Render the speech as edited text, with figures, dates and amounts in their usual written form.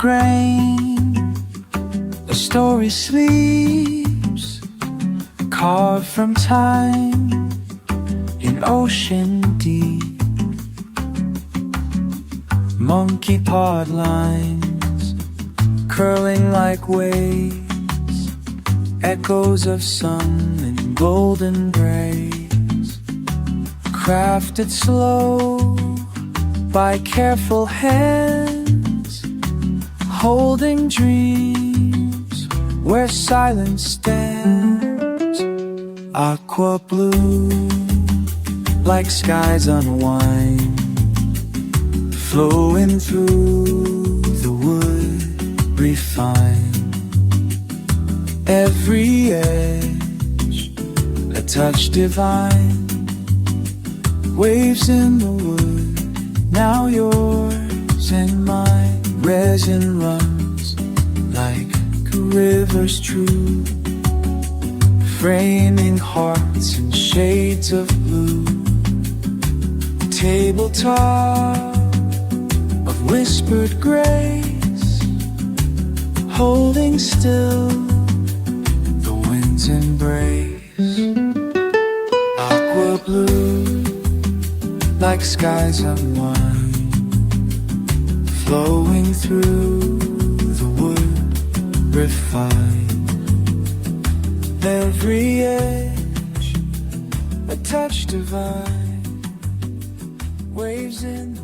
grain, a story sleeps, carved from time in ocean deep. Monkey pod lines curling like waves, echoes of sun and golden rays, crafted slow by careful hands, holding dreams where silence stands. Aqua blue, like skies unwind, flowing through the wood refined. Every edge a touch divine, waves in the wood, now yours and mine. Resin runs like a river's true, framing hearts in shades of blue. Tabletop of whispered grace, holding still the wind's embrace. Aqua blue, like skies unwind, flowing through the wood refined. Every edge a touch divine, waves in the